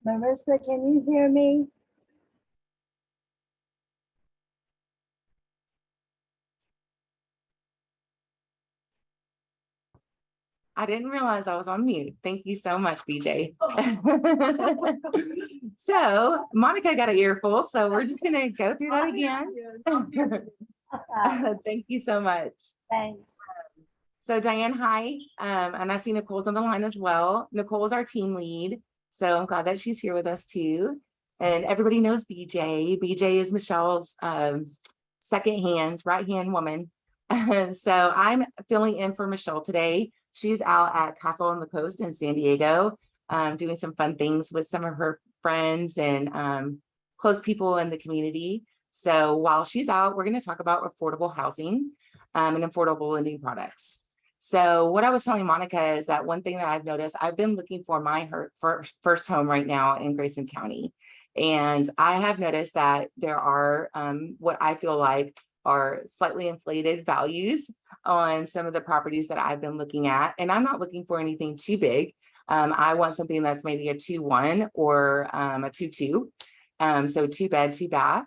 Marissa, can you hear me? I didn't realize I was on mute. Thank you so much, BJ. So Monica got an earful, so we're just gonna go through that again. Thank you so much. Thanks. So Diane, hi. And I see Nicole's on the line as well. Nicole is our team lead. So I'm glad that she's here with us too. And everybody knows BJ. BJ is Michelle's second hand, right hand woman. So I'm filling in for Michelle today. She's out at Castle on the Coast in San Diego, doing some fun things with some of her friends and close people in the community. So while she's out, we're going to talk about affordable housing and affordable lending products. So what I was telling Monica is that one thing that I've noticed, I've been looking for my first home right now in Grayson County. And I have noticed that there are what I feel like are slightly inflated values on some of the properties that I've been looking at. And I'm not looking for anything too big. I want something that's maybe a 2-1 or a 2-2. So 2 bed, 2 bath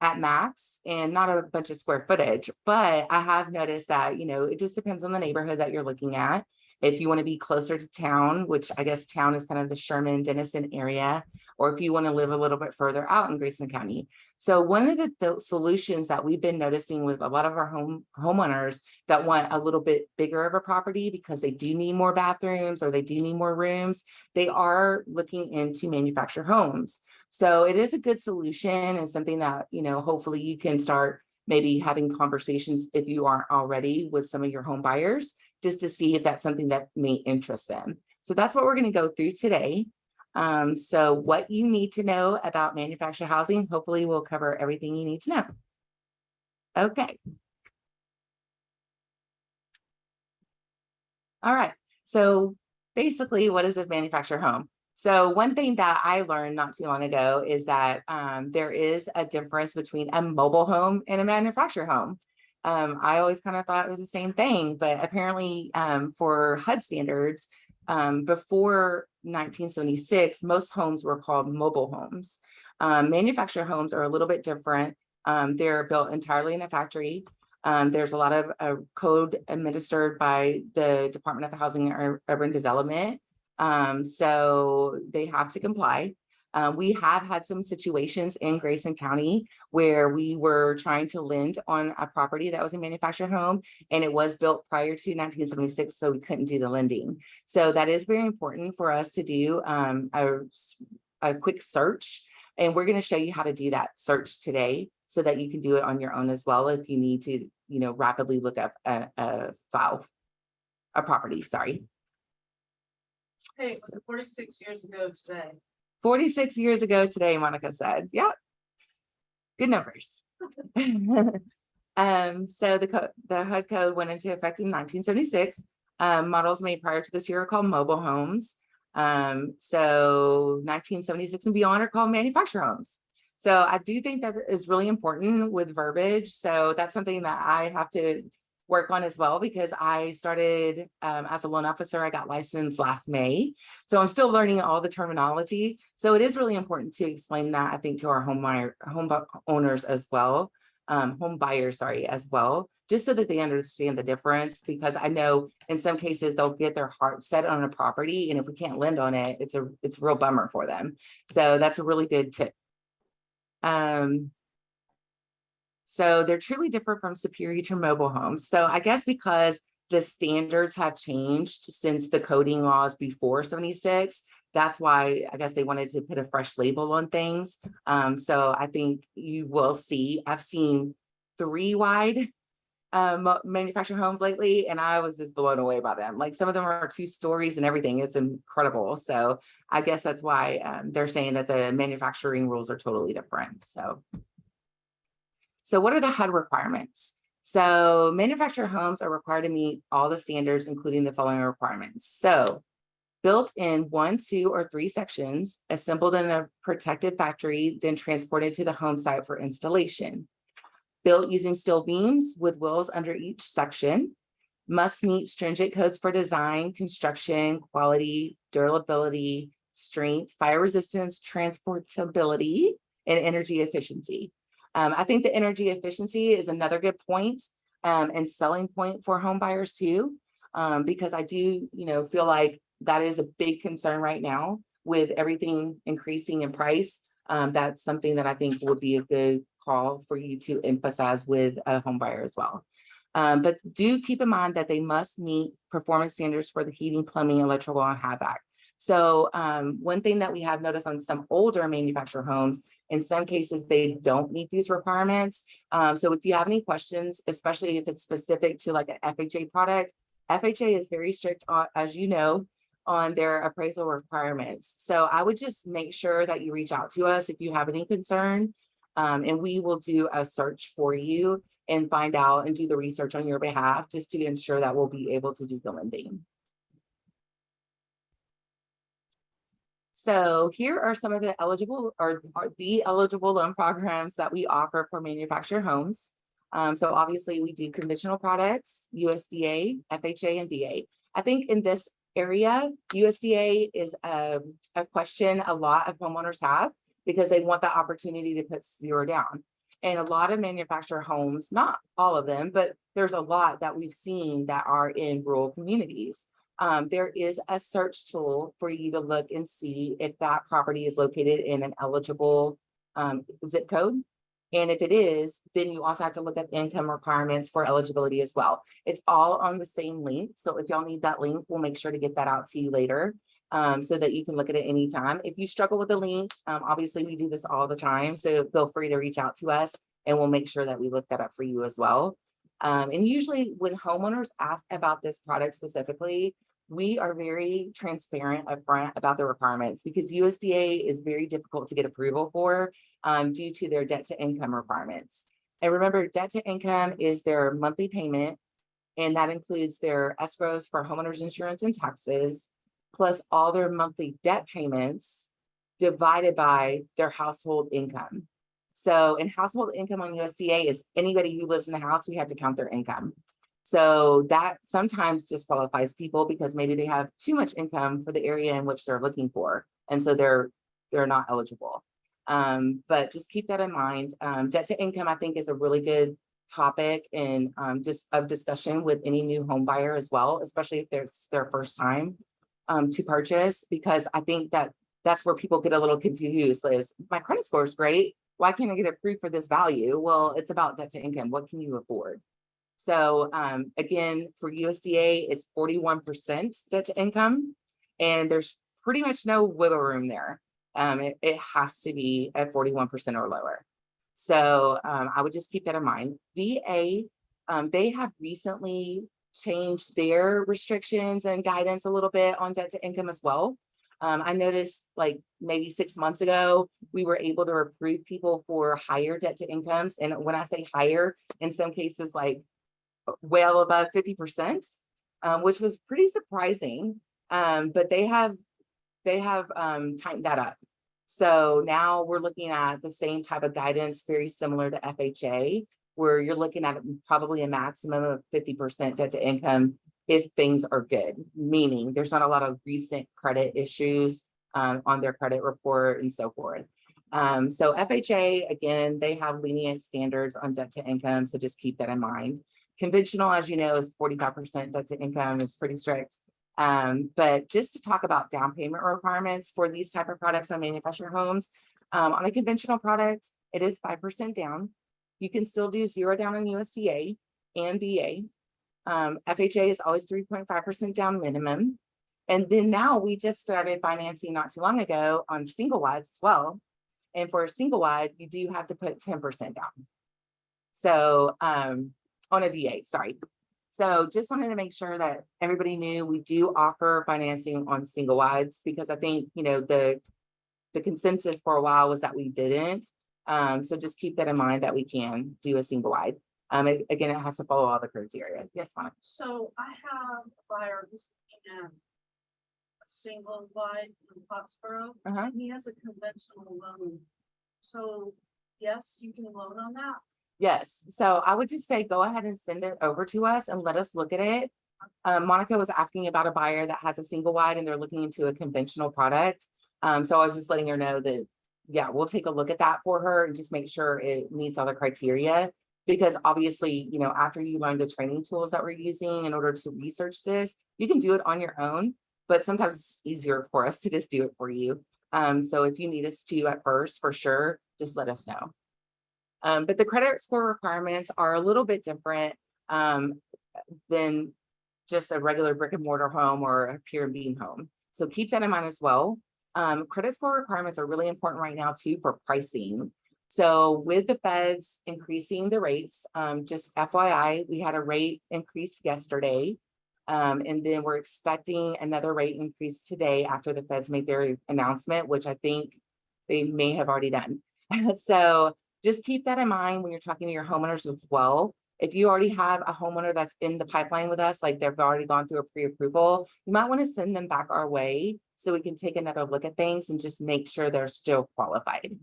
at max, and not a bunch of square footage. But I have noticed that, you know, it just depends on the neighborhood that you're looking at. If you want to be closer to town, which I guess town is kind of the Sherman, Denison area, or if you want to live a little bit further out in Grayson County. So one of the solutions that we've been noticing with a lot of our homeowners that want a little bit bigger of a property because they do need more bathrooms or they do need more rooms, they are looking into manufactured homes. So it is a good solution and something that, you know, hopefully you can start maybe having conversations if you aren't already with some of your home buyers, just to see if that's something that may interest them. So that's what we're going to go through today. So what you need to know about manufactured housing, hopefully we'll cover everything you need to know. Okay. All right. So basically, what is a manufactured home? So one thing that I learned not too long ago is that there is a difference between a mobile home and a manufactured home. I always kind of thought it was the same thing, but apparently for HUD standards, before 1976, most homes were called mobile homes. Manufactured homes are a little bit different. They're built entirely in a factory. There's a lot of code administered by the Department of Housing and Urban Development. So they have to comply. We have had some situations in Grayson County where we were trying to lend on a property that was a manufactured home, and it was built prior to 1976, so we couldn't do the lending. So that is very important for us to do a quick search, and we're going to show you how to do that search today so that you can do it on your own as well if you need to, you know, rapidly look up a property, sorry. Hey, it was 46 years ago today. 46 years ago today, Monica said. Yep. Good numbers. So the HUD code went into effect in 1976. Models made prior to this year are called mobile homes. So 1976 and beyond are called manufactured homes. So I do think that is really important with verbiage. So that's something that I have to work on as well, because I started as a loan officer. I got licensed last May. So I'm still learning all the terminology. So it is really important to explain that, I think, to our home owners as well, home buyers, sorry, as well, just so that they understand the difference, because I know in some cases they'll get their heart set on a property, and if we can't lend on it, it's a real bummer for them. So that's a really good tip. So they're truly different from superior to mobile homes. So I guess because the standards have changed since the coding laws before 76, that's why I guess they wanted to put a fresh label on things. So I think you will see, I've seen 3 wide manufactured homes lately, and I was just blown away by them. Like some of them are 2 stories and everything. It's incredible. So I guess that's why they're saying that the manufacturing rules are totally different. So what are the HUD requirements? So manufactured homes are required to meet all the standards, including the following requirements. So built in 1, 2, or 3 sections, assembled in a protected factory, then transported to the home site for installation. Built using steel beams with wheels under each section. Must meet stringent codes for design, construction, quality, durability, strength, fire resistance, transportability, and energy efficiency. I think the energy efficiency is another good point and selling point for home buyers too, because I do, feel like that is a big concern right now with everything increasing in price. That's something that I think would be a good call for you to emphasize with a home buyer as well. But do keep in mind that they must meet performance standards for the heating, plumbing, electrical, and HVAC. So one thing that we have noticed on some older manufactured homes, in some cases, they don't meet these requirements. So if you have any questions, especially if it's specific to like an FHA product, FHA is very strict on, as you know, on their appraisal requirements. So I would just make sure that you reach out to us if you have any concern, and we will do a search for you and find out and do the research on your behalf just to ensure that we'll be able to do the lending. So here are some of the eligible loan programs that we offer for manufactured homes. So obviously we do conventional products, USDA, FHA, and VA. I think in this area, USDA is a question a lot of homeowners have because they want the opportunity to put zero down. And a lot of manufactured homes, not all of them, but there's a lot that we've seen that are in rural communities. There is a search tool for you to look and see if that property is located in an eligible zip code. And if it is, then you also have to look up income requirements for eligibility as well. It's all on the same link. So if y'all need that link, we'll make sure to get that out to you later so that you can look at it anytime. If you struggle with the link, obviously we do this all the time. So feel free to reach out to us and we'll make sure that we look that up for you as well. And usually when homeowners ask about this product specifically, we are very transparent upfront about the requirements because USDA is very difficult to get approval for due to their debt to income requirements. And remember, debt to income is their monthly payment, and that includes their escrows for homeowners insurance and taxes, plus all their monthly debt payments divided by their household income. So in household income on USDA is anybody who lives in the house, we have to count their income. So that sometimes disqualifies people because maybe they have too much income for the area in which they're looking for. And so they're not eligible. But just keep that in mind. Debt to income, I think, is a really good topic and just of discussion with any new home buyer as well, especially if there's their first time to purchase, because I think that that's where people get a little confused. Is my credit score is great. Why can't I get approved for this value? Well, it's about debt to income. What can you afford? So again, for USDA, it's 41% debt to income, and there's pretty much no wiggle room there. It has to be at 41% or lower. So I would just keep that in mind. VA, they have recently changed their restrictions and guidance a little bit on debt to income as well. I noticed like maybe 6 months ago, we were able to approve people for higher debt to incomes. And when I say higher, in some cases, like well above 50%, which was pretty surprising. But they have tightened that up. So now we're looking at the same type of guidance, very similar to FHA, where you're looking at probably a maximum of 50% debt to income if things are good, meaning there's not a lot of recent credit issues on their credit report and so forth. So FHA, again, they have lenient standards on debt to income, so just keep that in mind. Conventional, as you know, is 45% debt to income. It's pretty strict. But just to talk about down payment requirements for these type of products on manufactured homes, on a conventional product, it is 5% down. You can still do zero down on USDA and VA. FHA is always 3.5% down minimum. And then now we just started financing not too long ago on single wides as well. And for a single wide, you do have to put 10% down. So on a VA, sorry. So just wanted to make sure that everybody knew we do offer financing on single wides, because I think, the consensus for a while was that we didn't. So just keep that in mind that we can do a single wide. Again, it has to follow all the criteria. Yes, Monica. So I have a buyer who's looking at a single wide in Foxborough. Uh-huh. He has a conventional loan. So yes, you can loan on that. Yes. So I would just say, go ahead and send it over to us and let us look at it. Monica was asking about a buyer that has a single wide and they're looking into a conventional product. So I was just letting her know that, yeah, we'll take a look at that for her and just make sure it meets all the criteria. Because obviously, you know, after you learn the training tools that we're using in order to research this, you can do it on your own, but sometimes it's easier for us to just do it for you. So if you need us to at first, for sure, just let us know. But the credit score requirements are a little bit different than just a regular brick and mortar home or a pier and beam home. So keep that in mind as well. Credit score requirements are really important right now too for pricing. So with the feds increasing the rates, just FYI, we had a rate increase yesterday. And then we're expecting another rate increase today after the feds made their announcement, which I think they may have already done. So just keep that in mind when you're talking to your homeowners as well. If you already have a homeowner that's in the pipeline with us, like they've already gone through a pre-approval, you might want to send them back our way so we can take another look at things and just make sure they're still qualified.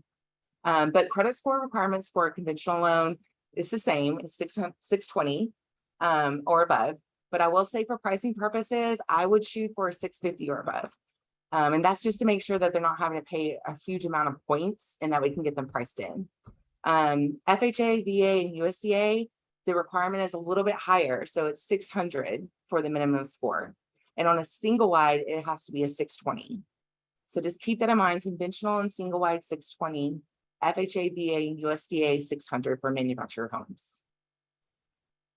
But credit score requirements for a conventional loan is the same, it's 620 or above. But I will say for pricing purposes, I would shoot for a 650 or above. And that's just to make sure that they're not having to pay a huge amount of points and that we can get them priced in. FHA, VA, and USDA, the requirement is a little bit higher. So it's 600 for the minimum score. And on a single wide, it has to be a 620. So just keep that in mind, conventional and single wide 620, FHA, VA, and USDA 600 for manufactured homes.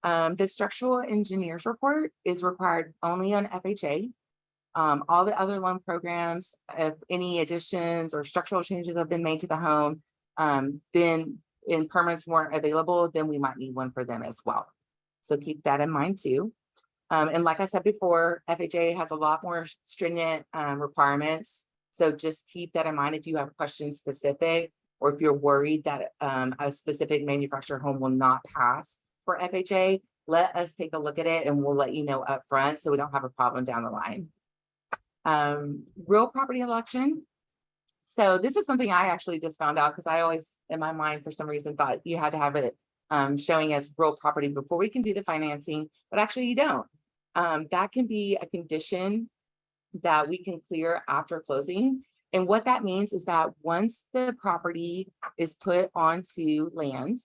The structural engineer's report is required only on FHA. All the other loan programs, if any additions or structural changes have been made to the home, then and permits weren't available, then we might need one for them as well. So keep that in mind too. And like I said before, FHA has a lot more stringent requirements. So just keep that in mind if you have questions specific, or if you're worried that a specific manufactured home will not pass for FHA, let us take a look at it and we'll let you know up front so we don't have a problem down the line. Real property election. So this is something I actually just found out because I always, in my mind, for some reason, thought you had to have it showing as real property before we can do the financing, but actually you don't. That can be a condition that we can clear after closing. And what that means is that once the property is put onto land,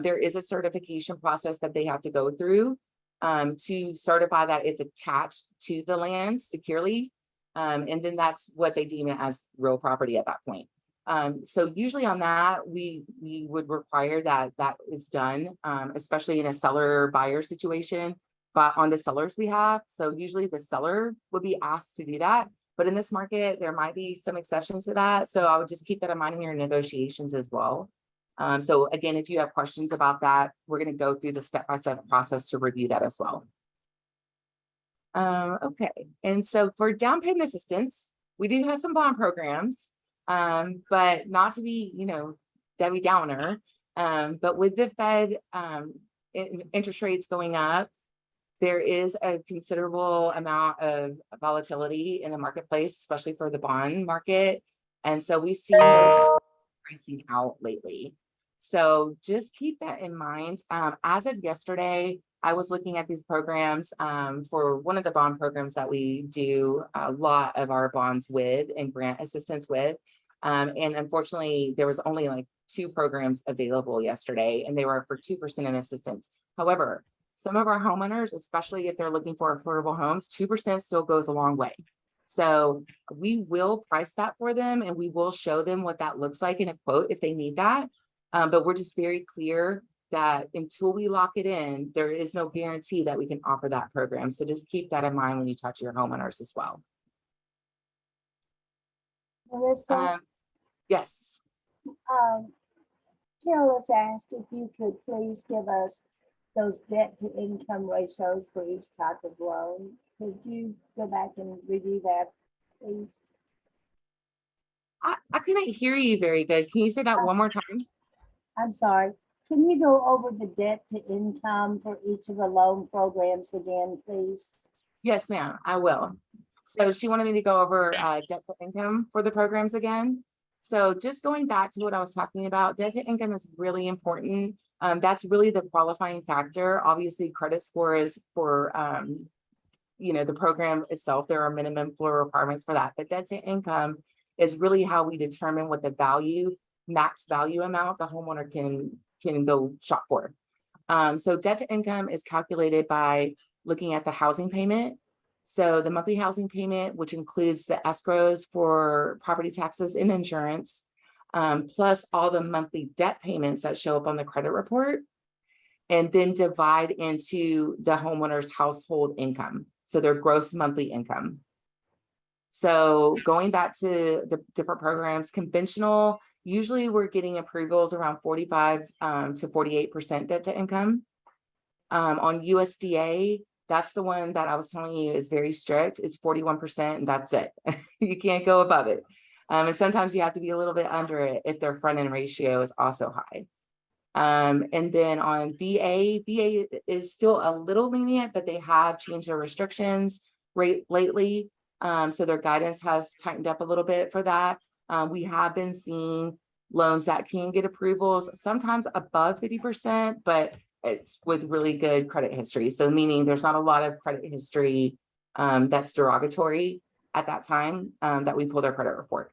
there is a certification process that they have to go through to certify that it's attached to the land securely. And then that's what they deem it as real property at that point. So usually on that, we would require that that is done, especially in a seller buyer situation, but on the seller's behalf. So usually the seller would be asked to do that. But in this market, there might be some exceptions to that. So I would just keep that in mind in your negotiations as well. So again, if you have questions about that, we're going to go through the step-by-step process to review that as well. Okay, and so for down payment assistance, we do have some bond programs, but not to be, you know, Debbie Downer, but with the Fed interest rates going up, there is a considerable amount of volatility in the marketplace, especially for the bond market. And so we've seen those pricing out lately. So just keep that in mind. As of yesterday, I was looking at these programs for one of the bond programs that we do a lot of our bonds with and grant assistance with. And unfortunately, there was only like 2 programs available yesterday, and they were for 2% in assistance. However, some of our homeowners, especially if they're looking for affordable homes, 2% still goes a long way. So we will price that for them and we will show them what that looks like in a quote if they need that. But we're just very clear that until we lock it in, there is no guarantee that we can offer that program. So just keep that in mind when you talk to your homeowners as well. Melissa, Yes. Carol has asked if you could please give us those debt to income ratios for each type of loan. Could you go back and review that, please? I couldn't hear you very good. Can you say that one more time? I'm sorry. Can you go over the debt to income for each of the loan programs again, please? Yes, ma'am, I will. So she wanted me to go over debt to income for the programs again. So just going back to what I was talking about, debt to income is really important. That's really the qualifying factor. Obviously, credit score is for, you know, the program itself. There are minimum floor requirements for that, but debt to income is really how we determine what the max value amount the homeowner can go shop for. So debt to income is calculated by looking at the housing payment. So the monthly housing payment, which includes the escrows for property taxes and insurance, plus all the monthly debt payments that show up on the credit report, and then divide into the homeowner's household income. So their gross monthly income. So going back to the different programs, conventional, usually we're getting approvals around 45 to 48% debt to income. On USDA, that's the one that I was telling you is very strict. It's 41% and that's it. You can't go above it. And sometimes you have to be a little bit under it if their front end ratio is also high. And then on VA is still a little lenient, but they have changed their restrictions lately. So their guidance has tightened up a little bit for that. We have been seeing loans that can get approvals, sometimes above 50%, but it's with really good credit history. So meaning there's not a lot of credit history that's derogatory at that time that we pull their credit report.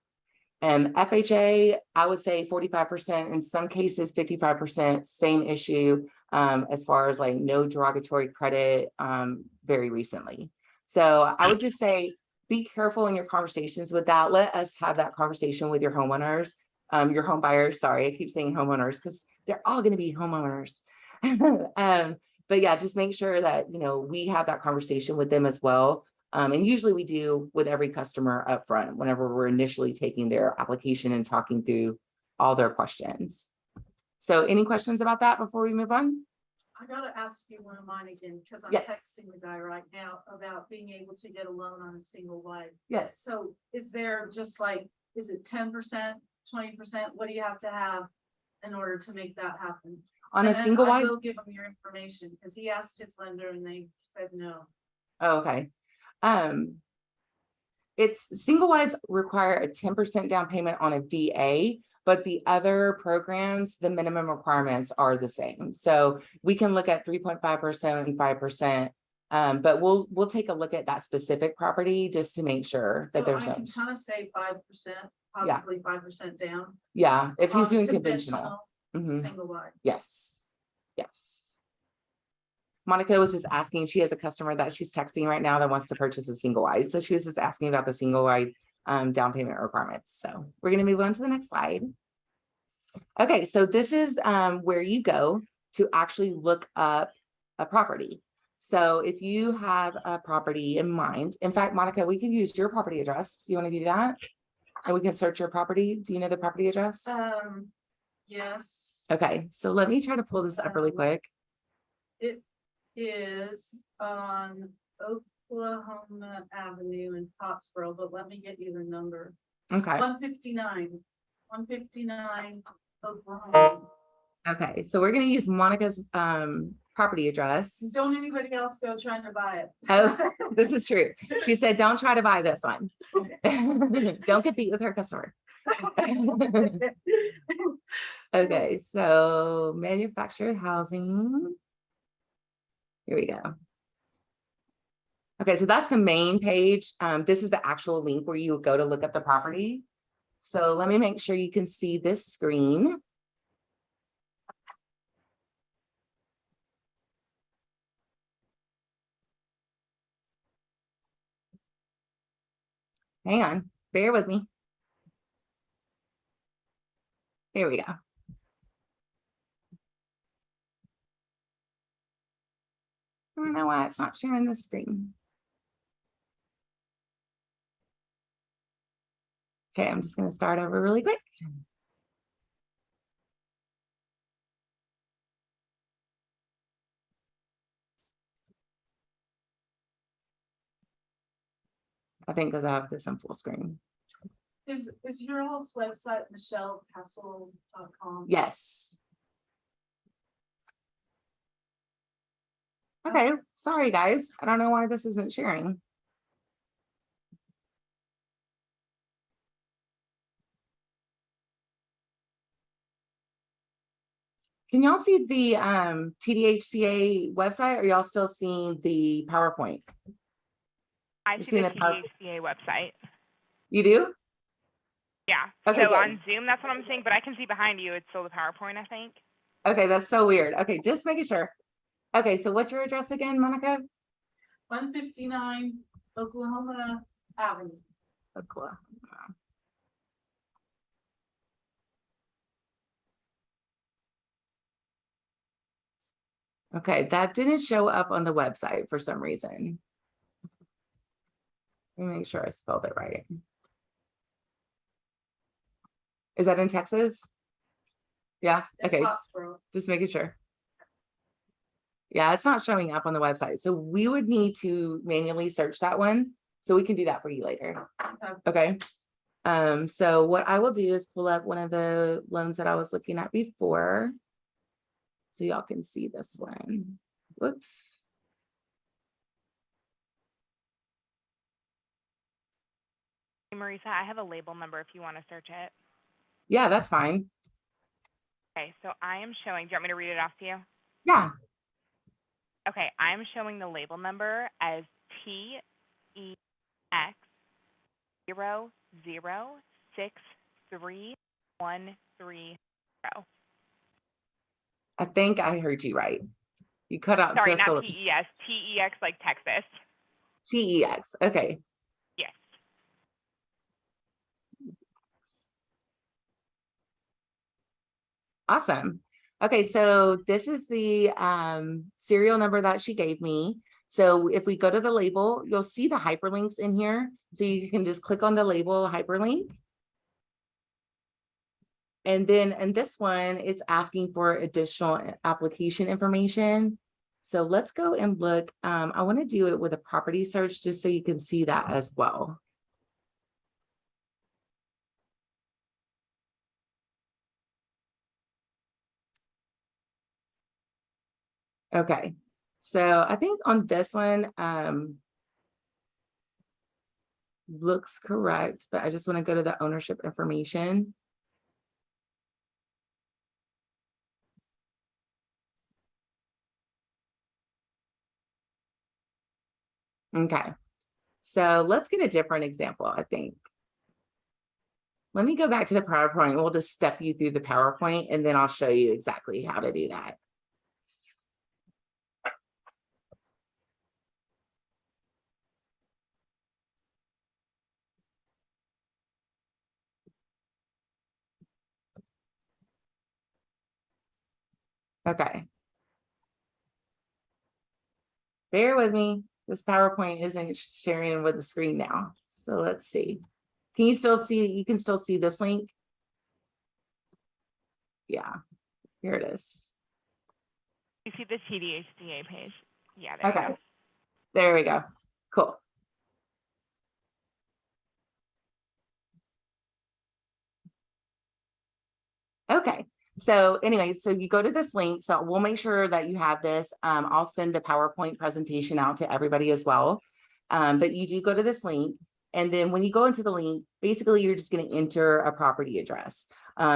And FHA, I would say 45%, in some cases 55%, same issue as far as like no derogatory credit very recently. So I would just say, be careful in your conversations with that. Let us have that conversation with your homeowners, your home buyers. Sorry, I keep saying homeowners because they're all going to be homeowners. But yeah, just make sure that, you know, we have that conversation with them as well. And usually we do with every customer up front whenever we're initially taking their application and talking through all their questions. So any questions about that before we move on? I gotta ask you one of mine again, because I'm Yes. texting the guy right now about being able to get a loan on a single wide. Yes. So is there just like, is it 10%, 20%? What do you have to have in order to make that happen? On a And then single I wide? will give him your information because he asked his lender and they said no. Oh, okay. It's single wides require a 10% down payment on a VA, but the other programs, the minimum requirements are the same. So we can look at 3.5% and 5%, but we'll take a look at that specific property just to make sure that So there's I no. can kind of say 5%, possibly 5% down. Yeah, if he's on doing conventional. Mhm. Single wide. Yes. Yes. Monica was just asking, she has a customer that she's texting right now that wants to purchase a single wide. So she was just asking about the single wide down payment requirements. So we're going to move on to the next slide. Okay, so this is where you go to actually look up a property. So if you have a property in mind, in fact, Monica, we can use your property address. Do you want to do that? And we can search your property. Do you know the property address? Yes. Okay, so let me try to pull this up really quick. It is on Oklahoma Avenue in Pottsboro, but let me get you the number. Okay. 159 Oklahoma. Okay, so we're going to use Monica's property address. Don't anybody else go trying to buy it. Oh, this is true. She said, don't try to buy this one. Don't compete with her customer. Okay, so manufactured housing. Here we go. Okay, so that's the main page. This is the actual link where you would go to look at the property. So let me make sure you can see this screen. Hang on, bear with me. Here we go. I don't know why it's not sharing the screen. Okay, I'm just going to start over really quick. I think because I have this on full screen. Is your all's website michellekessel.com? Yes. Okay, sorry guys. I don't know why this isn't sharing. Can y'all see the TDHCA website, or y'all still seeing the PowerPoint? I You're see seeing the the PowerPoint? TDHCA website. You do? Yeah. Okay, So good. on Zoom, that's what I'm seeing, but I can see behind you. It's still the PowerPoint, I think. Okay, that's so weird. Okay, just making sure. Okay, so what's your address again, Monica? 159 Oklahoma Avenue. Oklahoma. Okay, that didn't show up on the website for some reason. Let me make sure I spelled it right. Is that in Texas? Yeah, okay, Pottsboro. just making sure. Yeah, it's not showing up on the website. So we would need to manually search that one. So we can do that for you later. Okay. So what I will do is pull up one of the loans that I was looking at before. So y'all can see this one. Whoops. Hey, Marisa, I have a label number if you want to search it. Yeah, that's fine. Okay, so I am showing, do you want me to read it off to you? Yeah. Okay, I am showing the label number as TEX 006313. I think I heard you right. You cut out Sorry, just a not little. TES, TEX like Texas. TEX. Okay. Yes. Awesome. Okay, so this is the serial number that she gave me. So if we go to the label, you'll see the hyperlinks in here. So you can just click on the label hyperlink. And then in this one, it's asking for additional application information. So let's go and look. I want to do it with a property search just so you can see that as well. Okay, so I think on this one, looks correct, but I just want to go to the ownership information. Okay, so let's get a different example, I think. Let me go back to the PowerPoint. We'll just step you through the PowerPoint and then I'll show you exactly how to do that. Okay. Bear with me. This PowerPoint isn't sharing with the screen now. So let's see. Can you still see, you can still see this link? Yeah, here it is. You see the TDHCA page? Yeah, there Okay, you go. there we go. Cool. Okay, so anyway, so you go to this link. So we'll make sure that you have this. I'll send the PowerPoint presentation out to everybody as well. But you do go to this link. And then when you go into the link, basically you're just going to enter a property address.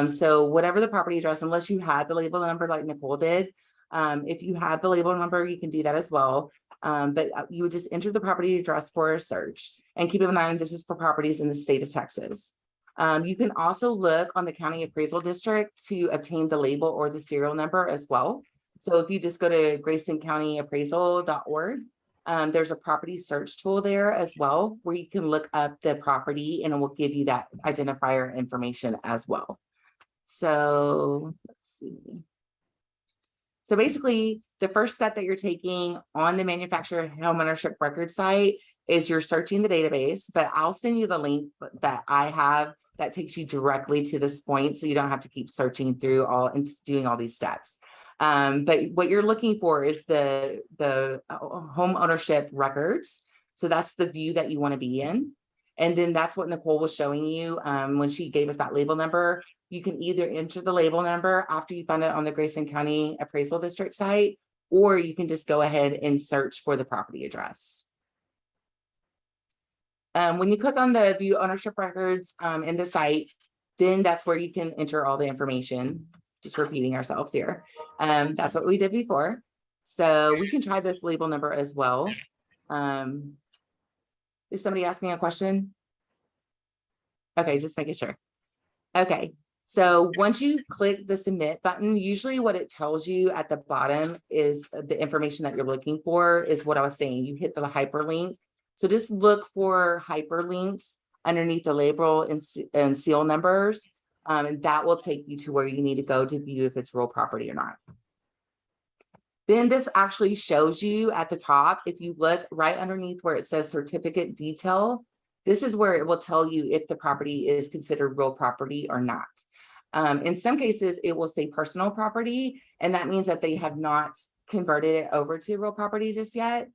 So whatever the property address, unless you had the label number like Nicole did, if you have the label number, you can do that as well. But you would just enter the property address for a search. And keep in mind, this is for properties in the state of Texas. You can also look on the county appraisal district to obtain the label or the serial number as well. So if you just go to GraysonCountyAppraisal.org, there's a property search tool there as well, where you can look up the property and it will give you that identifier information as well. So let's see. So basically, the first step that you're taking on the manufacturer homeownership record site is you're searching the database, but I'll send you the link that I have that takes you directly to this point. So you don't have to keep searching through all and doing all these steps. But what you're looking for is the home ownership records. So that's the view that you want to be in. And then that's what Nicole was showing you when she gave us that label number. You can either enter the label number after you find it on the Grayson County Appraisal District site, or you can just go ahead and search for the property address. When you click on the view ownership records in the site, then that's where you can enter all the information. Just repeating ourselves here. That's what we did before. So we can try this label number as well. Is somebody asking a question? Okay, just making sure. Okay, so once you click the submit button, usually what it tells you at the bottom is the information that you're looking for is what I was saying. You hit the hyperlink. So just look for hyperlinks underneath the label and seal numbers. And that will take you to where you need to go to view if it's real property or not. Then this actually shows you at the top, if you look right underneath where it says certificate detail, this is where it will tell you if the property is considered real property or not. In some cases, it will say personal property, and that means that they have not converted it over to real property just yet.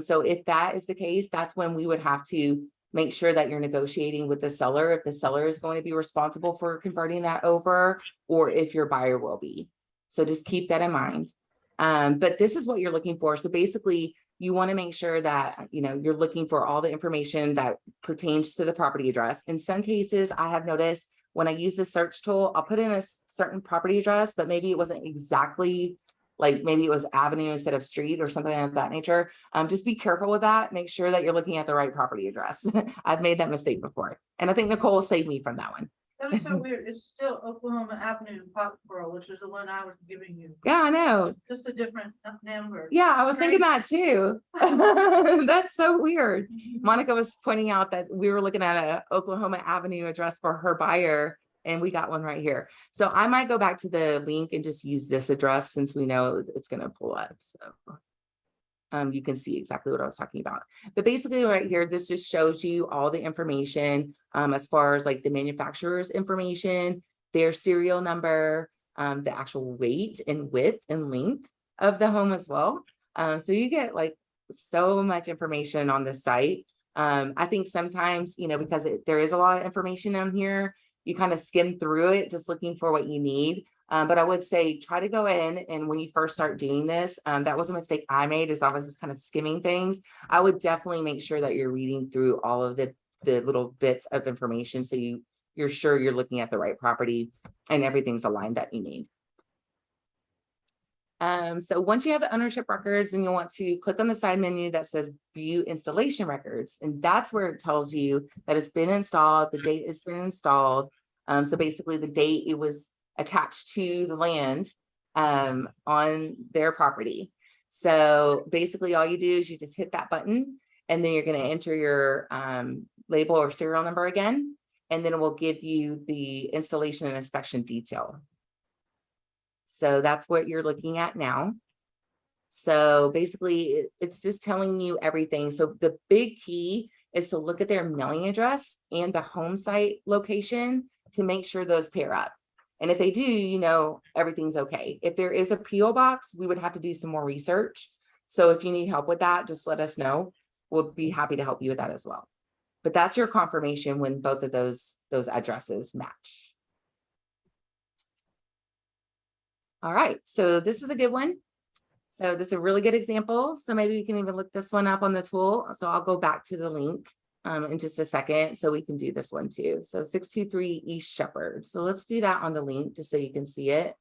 So if that is the case, that's when we would have to make sure that you're negotiating with the seller, if the seller is going to be responsible for converting that over, or if your buyer will be. So just keep that in mind. But this is what you're looking for. So basically, you want to make sure that, you know, you're looking for all the information that pertains to the property address. In some cases, I have noticed when I use the search tool, I'll put in a certain property address, but maybe it wasn't exactly like maybe it was avenue instead of street or something of that nature. Just be careful with that. Make sure that you're looking at the right property address. I've made that mistake before. And I think Nicole saved me from that one. That is so weird. It's still Oklahoma Avenue in Pottsboro, which is the one I was giving you. Yeah, I know. Just a different number. Yeah, I was thinking that too. That's so weird. Mhm. Monica was pointing out that we were looking at a Oklahoma Avenue address for her buyer, and we got one right here. So I might go back to the link and just use this address since we know it's going to pull up. So you can see exactly what I was talking about. But basically right here, this just shows you all the information as far as like the manufacturer's information, their serial number, the actual weight and width and length of the home as well. So you get like so much information on the site. I think sometimes, you know, because there is a lot of information on here, you kind of skim through it just looking for what you need. But I would say try to go in, and when you first start doing this, that was a mistake I made, is I was just kind of skimming things. I would definitely make sure that you're reading through all of the little bits of information so you're sure you're looking at the right property and everything's aligned that you need. So once you have the ownership records, and you want to click on the side menu that says view installation records, and that's where it tells you that it's been installed, the date it's been installed. So basically the date it was attached to the land on their property. So basically all you do is you just hit that button, and then you're going to enter your label or serial number again, and then it will give you the installation and inspection detail. So that's what you're looking at now. So basically it's just telling you everything. So the big key is to look at their mailing address and the home site location to make sure those pair up. And if they do, you know, everything's okay. If there is a PO box, we would have to do some more research. So if you need help with that, just let us know. We'll be happy to help you with that as well. But that's your confirmation when both of those addresses match. All right, so this is a good one. So this is a really good example. So maybe we can even look this one up on the tool. So I'll go back to the link in just a second so we can do this one too. So 623 East Shepherd. So let's do that on the link just so you can see it.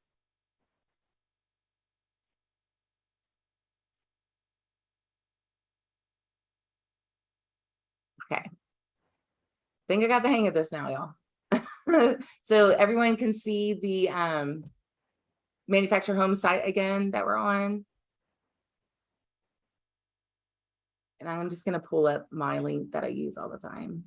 Okay. I think I got the hang of this now, y'all. So everyone can see the manufactured home site again that we're on. And I'm just going to pull up my link that I use all the time.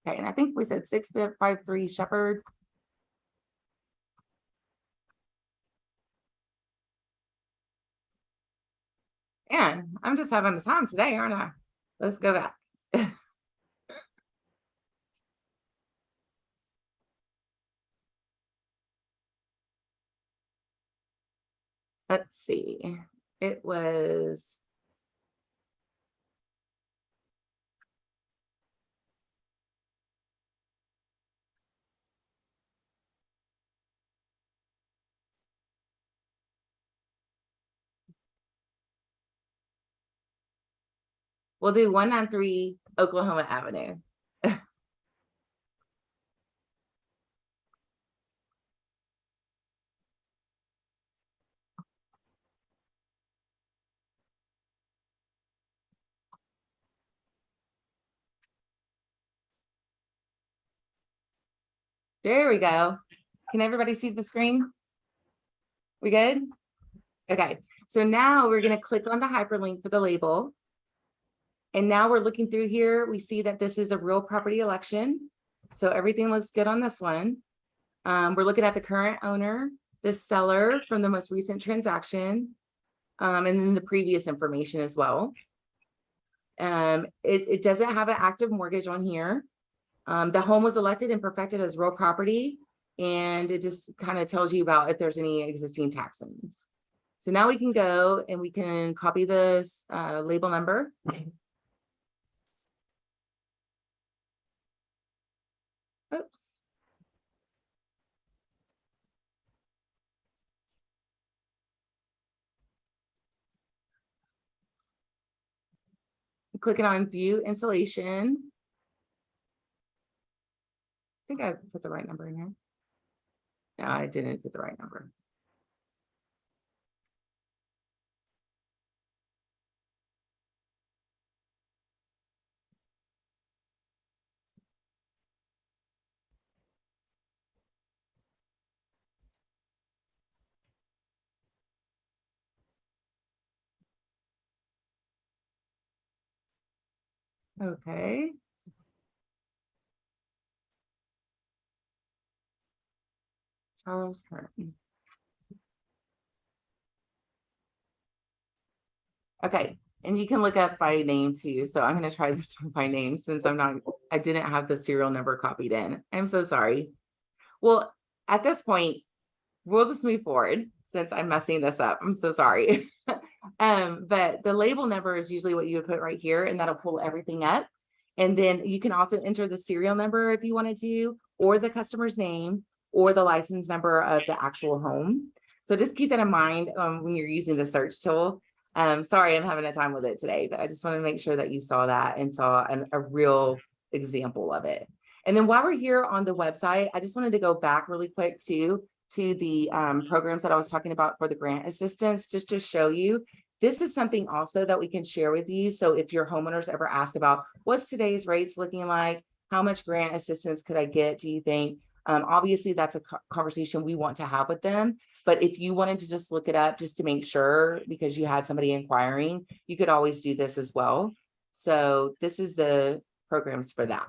Okay, and I think we said 653 Shepherd. And I'm just having a time today, aren't I? Let's go back. Let's see. It was we'll do 193 Oklahoma Avenue. There we go. Can everybody see the screen? We good? Okay, so now we're gonna click on the hyperlink for the label. And now we're looking through here, we see that this is a real property election. So everything looks good on this one. We're looking at the current owner, the seller from the most recent transaction, and then the previous information as well. It doesn't have an active mortgage on here. The home was elected and perfected as real property, and it just kind of tells you about if there's any existing tax liens. So now we can go and we can copy this label number. Oops. Clicking on view installation. I think I put the right number in here. No, I didn't put the right number. Okay. Charles Curtin. Okay, and you can look up by name too. So I'm going to try this one by name since I didn't have the serial number copied in. I'm so sorry. Well, at this point, we'll just move forward since I'm messing this up. I'm so sorry. But the label number is usually what you would put right here, and that'll pull everything up. And then you can also enter the serial number if you wanted to, or the customer's name, or the license number of the actual home. So just keep that in mind when you're using the search tool. Sorry, I'm having a time with it today, but I just wanted to make sure that you saw that and saw a real example of it. And then while we're here on the website, I just wanted to go back really quick to the programs that I was talking about for the grant assistance, just to show you. This is something also that we can share with you. So if your homeowners ever ask about what's today's rates looking like, how much grant assistance could I get, do you think? Obviously, that's a conversation we want to have with them. But if you wanted to just look it up just to make sure, because you had somebody inquiring, you could always do this as well. So this is the programs for that.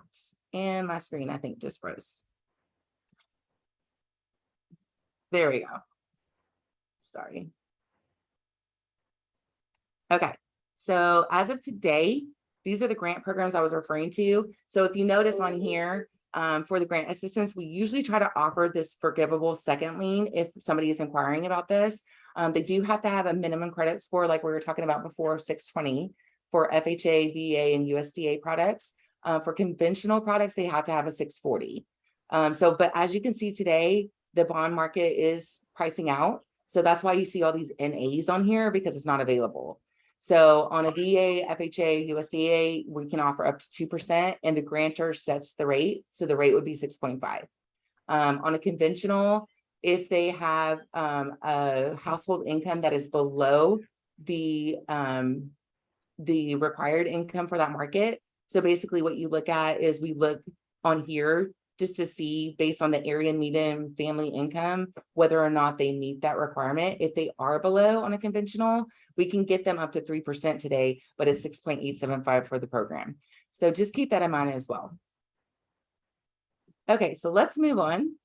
And my screen, I think, just froze. There we go. Sorry. Okay, so as of today, these are the grant programs I was referring to. So if you notice on here, for the grant assistance, we usually try to offer this forgivable second lien if somebody is inquiring about this. They do have to have a minimum credit score, like we were talking about before, 620 for FHA, VA, and USDA products. For conventional products, they have to have a 640. But as you can see today, the bond market is pricing out. So that's why you see all these NAs on here, because it's not available. So on a VA, FHA, USDA, we can offer up to 2%, and the grantor sets the rate. So the rate would be 6.5. On a conventional, if they have a household income that is below the required income for that market. So basically what you look at is we look on here just to see, based on the area median family income, whether or not they meet that requirement. If they are below on a conventional, we can get them up to 3% today, but it's 6.875 for the program. So just keep that in mind as well. Okay, so let's move on.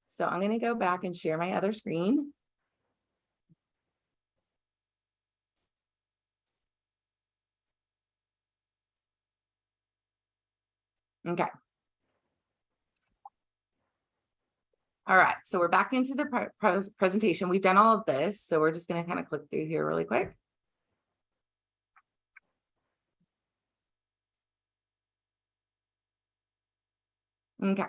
So I'm going to go back and share my other screen. Okay. All right, so we're back into the presentation. We've done all of this, so we're just going to kind of click through here really quick. Okay.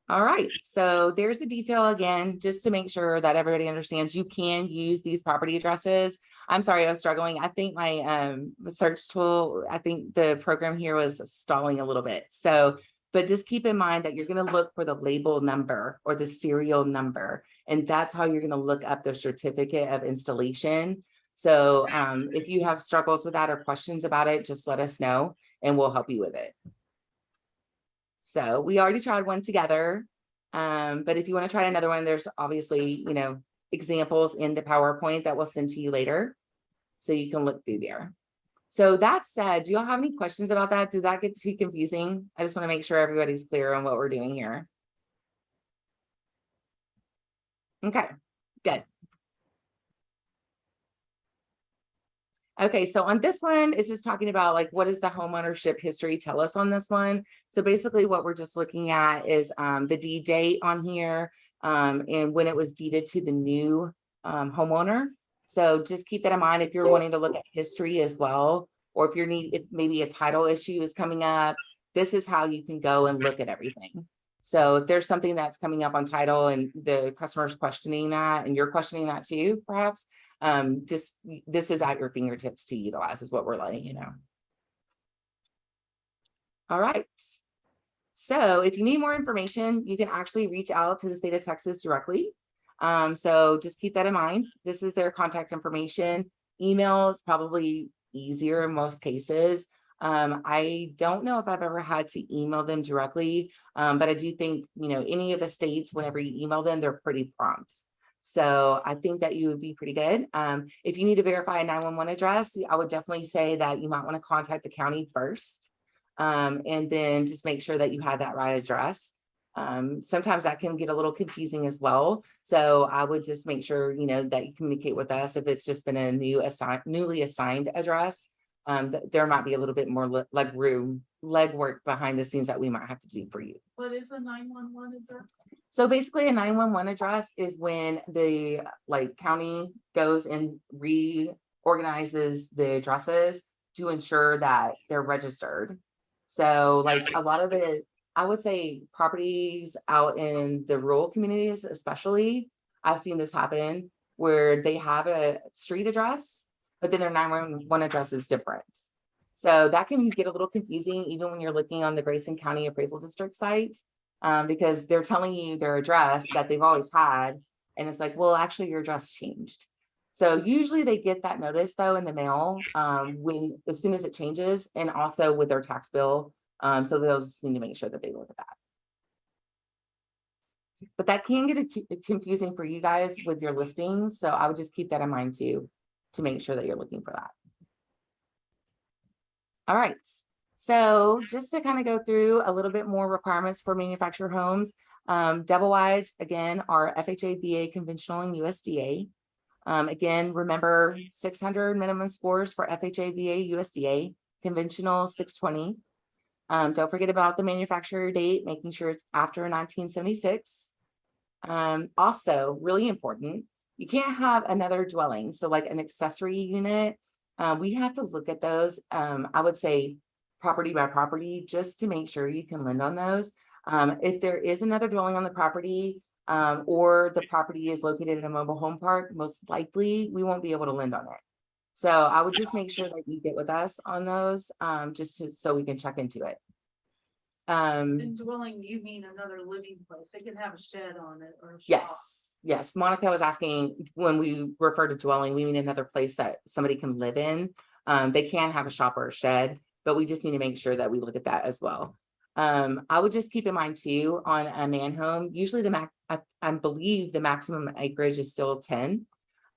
All right, so there's the detail again, just to make sure that everybody understands you can use these property addresses. I'm sorry, I was struggling. I think my search tool, I think the program here was stalling a little bit. So, but just keep in mind that you're going to look for the label number or the serial number, and that's how you're going to look up the certificate of installation. So if you have struggles with that or questions about it, just let us know and we'll help you with it. So we already tried one together. But if you want to try another one, there's obviously, examples in the PowerPoint that we'll send to you later. So you can look through there. So that said, do y'all have any questions about that? Did that get too confusing? I just want to make sure everybody's clear on what we're doing here. Okay, good. Okay, so on this one, it's just talking about like, what does the homeownership history tell us on this one? So basically what we're just looking at is the deed date on here and when it was deeded to the new homeowner. So just keep that in mind if you're wanting to look at history as well, or if maybe a title issue is coming up, this is how you can go and look at everything. So if there's something that's coming up on title and the customer's questioning that and you're questioning that too, perhaps, this is at your fingertips to utilize is what we're letting you know. All right. So if you need more information, you can actually reach out to the state of Texas directly. So just keep that in mind. This is their contact information. Email is probably easier in most cases. I don't know if I've ever had to email them directly, but I do think, any of the states, whenever you email them, they're pretty prompt. So I think that you would be pretty good. If you need to verify a 911 address, I would definitely say that you might want to contact the county first. And then just make sure that you have that right address. Sometimes that can get a little confusing as well. So I would just make sure, that you communicate with us if it's just been a newly assigned address. There might be a little bit more legwork behind the scenes that we might have to do for you. What is a 911 address? So basically a 911 address is when the county goes and reorganizes the addresses to ensure that they're registered. So a lot of the, I would say properties out in the rural communities, especially, I've seen this happen where they have a street address, but then their 911 address is different. So that can get a little confusing even when you're looking on the Grayson County Appraisal District site, because they're telling you their address that they've always had. And it's like, well, actually your address changed. So usually they get that notice though in the mail as soon as it changes, and also with their tax bill. So they'll just need to make sure that they look at that. But that can get confusing for you guys with your listings. So I would just keep that in mind too, to make sure that you're looking for that. All right. So just to kind of go through a little bit more requirements for manufactured homes, double wides again are FHA, VA, conventional, and USDA. Again, remember 600 minimum scores for FHA, VA, USDA, conventional 620. Don't forget about the manufacturer date, making sure it's after 1976. Also, really important, you can't have another dwelling. So like an accessory unit, we have to look at those, I would say property by property, just to make sure you can lend on those. If there is another dwelling on the property, or the property is located in a mobile home park, most likely we won't be able to lend on it. So I would just make sure that you get with us on those, so we can check into it. In dwelling, you mean another living place? They can have a shed on it or a shop. Yes. Monica was asking when we refer to dwelling, we mean another place that somebody can live in. They can have a shop or a shed, but we just need to make sure that we look at that as well. I would just keep in mind too, on a man home, usually I believe the maximum acreage is still 10.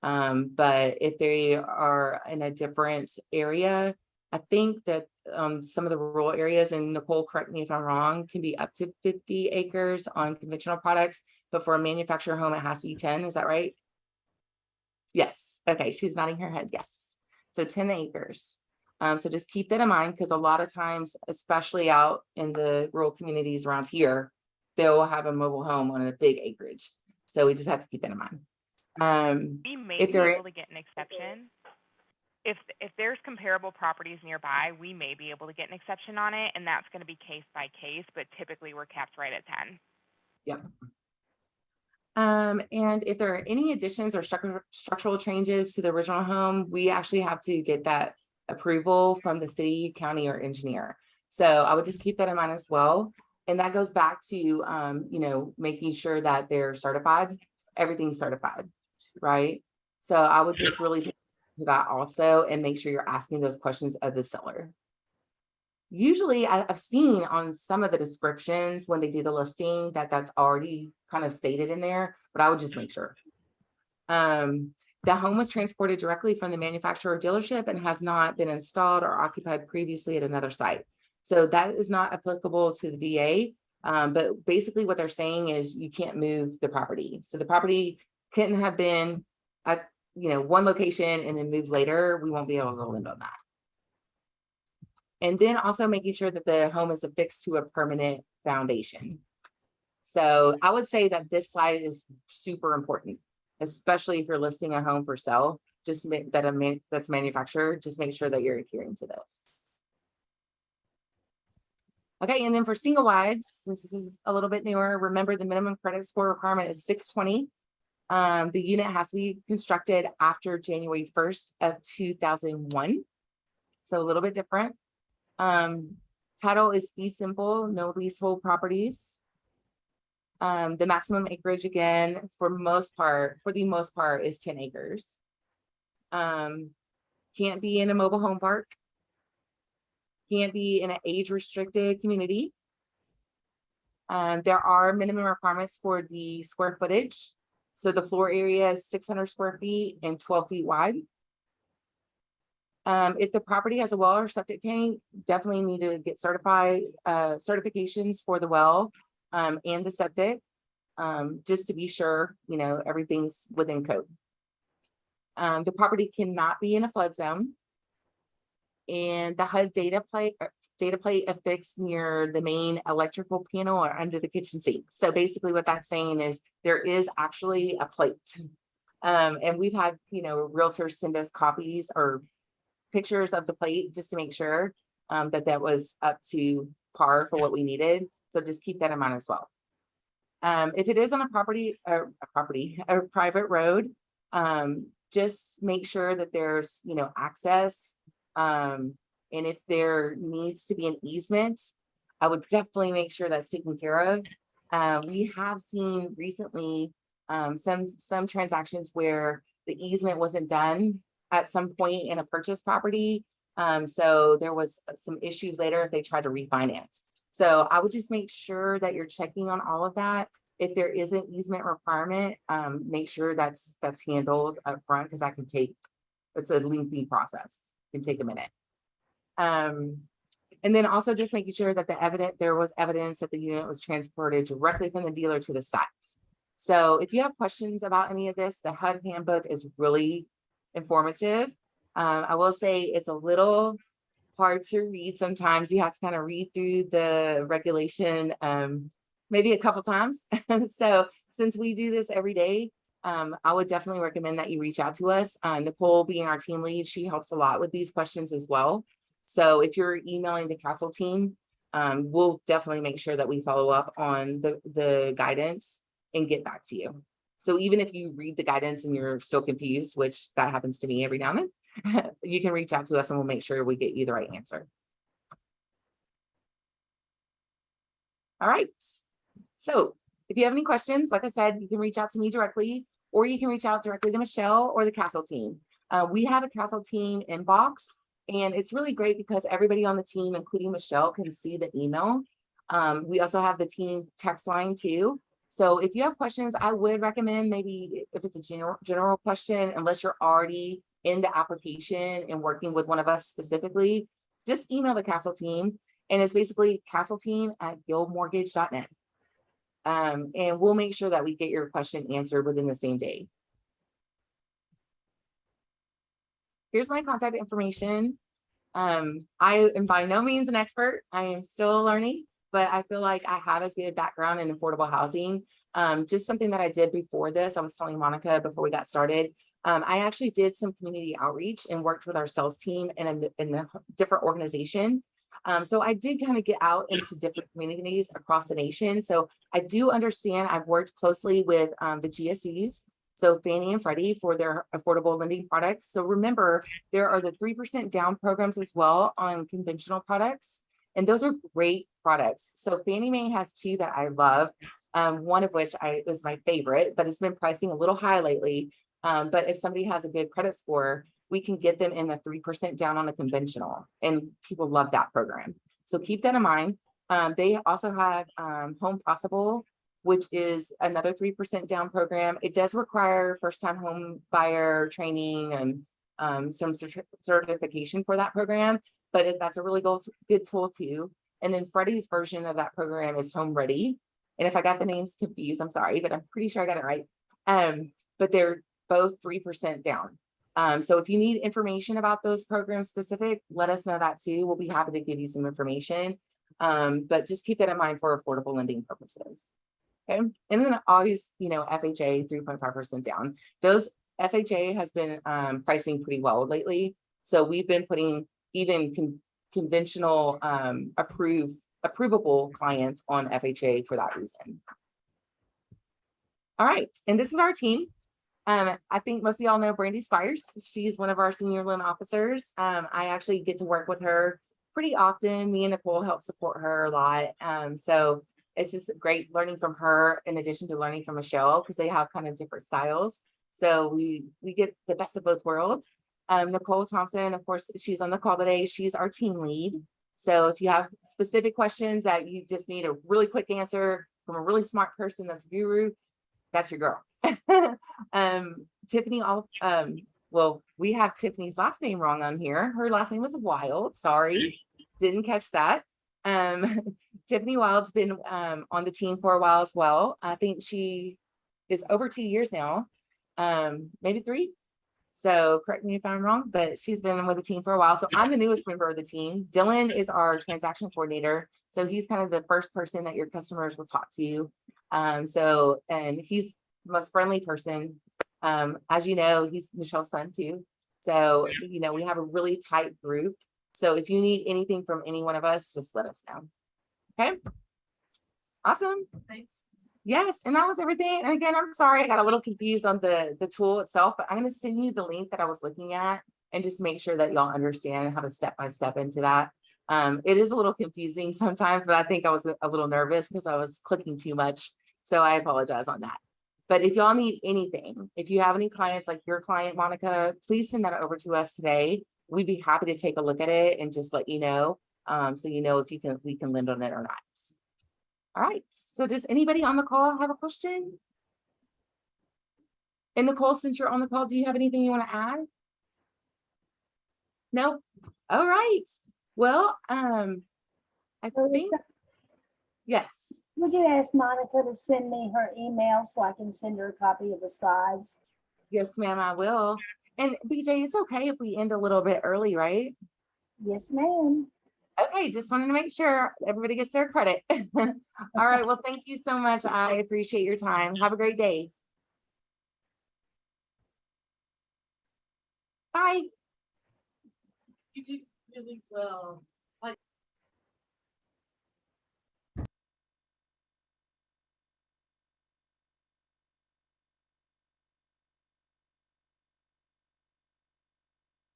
But if they are in a different area, I think that some of the rural areas, and Nicole, correct me if I'm wrong, can be up to 50 acres on conventional products, but for a manufactured home, it has to be 10. Is that right? Yes. Okay. She's nodding her head. Yes. So 10 acres. So just keep that in mind, because a lot of times, especially out in the rural communities around here, they'll have a mobile home on a big acreage. So we just have to keep that in mind. We may If be there- able to get an exception. If there's comparable properties nearby, we may be able to get an exception on it, and that's going to be case by case, but typically we're capped right at 10. Yep. And if there are any additions or structural changes to the original home, we actually have to get that approval from the city, county, or engineer. So I would just keep that in mind as well. And that goes back to, making sure that they're certified, everything's certified, right? So I would just really do that also, and make sure you're asking those questions of the seller. Usually I've seen on some of the descriptions when they do the listing that that's already kind of stated in there, but I would just make sure. The home was transported directly from the manufacturer dealership and has not been installed or occupied previously at another site. So that is not applicable to the VA. But basically what they're saying is you can't move the property. So the property couldn't have been at, one location and then moved later. We won't be able to lend on that. And then also making sure that the home is affixed to a permanent foundation. So I would say that this slide is super important, especially if you're listing a home for sale. Just make that that's manufactured. Just make sure that you're adhering to this. Okay, and then for single wides, since this is a little bit newer, remember the minimum credit score requirement is 620. The unit has to be constructed after January 1st of 2001. So a little bit different. Title is fee simple, no leasehold properties. The maximum acreage, again, for the most part, is 10 acres. Can't be in a mobile home park. Can't be in an age restricted community. There are minimum requirements for the square footage. So the floor area is 600 square feet and 12 feet wide. If the property has a well or septic tank, definitely need to get certifications for the well and the septic, just to be sure, everything's within code. The property cannot be in a flood zone. And the HUD data plate affixed near the main electrical panel or under the kitchen sink. So basically what that's saying is there is actually a plate. And we've had, realtors send us copies or pictures of the plate just to make sure that was up to par for what we needed. So just keep that in mind as well. If it is on a private road, just make sure that there's, access. And if there needs to be an easement, I would definitely make sure that's taken care of. We have seen recently some transactions where the easement wasn't done at some point in a purchase property. So there was some issues later if they tried to refinance. So I would just make sure that you're checking on all of that. If there is an easement requirement, make sure that's handled up front, because it's a lengthy process. It can take a minute. And then also just making sure that there was evidence that the unit was transported directly from the dealer to the site. So if you have questions about any of this, the HUD handbook is really informative. I will say it's a little hard to read sometimes. You have to kind of read through the regulation maybe a couple times. So since we do this every day, I would definitely recommend that you reach out to us. Nicole, being our team lead, she helps a lot with these questions as well. So if you're emailing the Castle team, we'll definitely make sure that we follow up on the guidance and get back to you. So even if you read the guidance and you're still confused, which that happens to me every now and then, you can reach out to us and we'll make sure we get you the right answer. All right. So if you have any questions, like I said, you can reach out to me directly, or you can reach out directly to Michelle or the Castle team. We have a Castle team inbox, and it's really great because everybody on the team, including Michelle, can see the email. We also have the team text line too. So if you have questions, I would recommend maybe if it's a general question, unless you're already in the application and working with one of us specifically, just email the Castle team. And it's basically castleteam@guildmortgage.net. And we'll make sure that we get your question answered within the same day. Here's my contact information. I am by no means an expert. I am still learning, but I feel like I have a good background in affordable housing. Just something that I did before this, I was telling Monica before we got started. I actually did some community outreach and worked with our sales team in a different organization. So I did kind of get out into different communities across the nation. So I do understand. I've worked closely with the GSEs, so Fannie and Freddie, for their affordable lending products. So remember, there are the 3% down programs as well on conventional products. And those are great products. So Fannie Mae has two that I love, one of which is my favorite, but it's been pricing a little high lately. But if somebody has a good credit score, we can get them in the 3% down on a conventional, and people love that program. So keep that in mind. They also have Home Possible, which is another 3% down program. It does require first-time home buyer training and some certification for that program, but that's a really good tool too. And then Freddie's version of that program is Home Ready. And if I got the names confused, I'm sorry, but I'm pretty sure I got it right. But they're both 3% down. So if you need information about those programs specific, let us know that too. We'll be happy to give you some information. But just keep that in mind for affordable lending purposes. Okay. And then always, FHA 3.5% down. Those FHA has been pricing pretty well lately. So we've been putting even conventional approvable clients on FHA for that reason. All right. And this is our team. I think most of y'all know Brandy Spires. She's one of our senior loan officers. I actually get to work with her pretty often. Me and Nicole help support her a lot. So it's just great learning from her in addition to learning from Michelle, because they have kind of different styles. So we get the best of both worlds. Nicole Thompson, of course, she's on the call today. She's our team lead. So if you have specific questions that you just need a really quick answer from a really smart person that's a guru, that's your girl. Tiffany, well, we have Tiffany's last name wrong on here. Her last name was Wild. Sorry, didn't catch that. Tiffany Wild's been on the team for a while as well. I think she is over 2 years now, maybe 3. So correct me if I'm wrong, but she's been with the team for a while. So I'm the newest member of the team. Dylan is our transaction coordinator. So he's kind of the first person that your customers will talk to. And he's the most friendly person. As you know, he's Michelle's son too. So, we have a really tight group. So if you need anything from any one of us, just let us know. Okay. Awesome. Thanks. Yes, and that was everything. And again, I'm sorry, I got a little confused on the tool itself, but I'm going to send you the link that I was looking at and just make sure that y'all understand how to step-by-step into that. It is a little confusing sometimes, but I think I was a little nervous because I was clicking too much. So I apologize on that. But if y'all need anything, if you have any clients like your client, Monica, please send that over to us today. We'd be happy to take a look at it and just let you know. So if we can lend on it or not. All right. So does anybody on the call have a question? And Nicole, since you're on the call, do you have anything you want to add? No? All right. Well, I think, yes. Would you ask Monica to send me her email so I can send her a copy of the slides? Yes, ma'am, I will. And BJ, it's okay if we end a little bit early, right? Yes, ma'am. Okay, just wanted to make sure everybody gets their credit. All right, well, thank you so much. I appreciate your time. Have a great day. Bye. You do really well.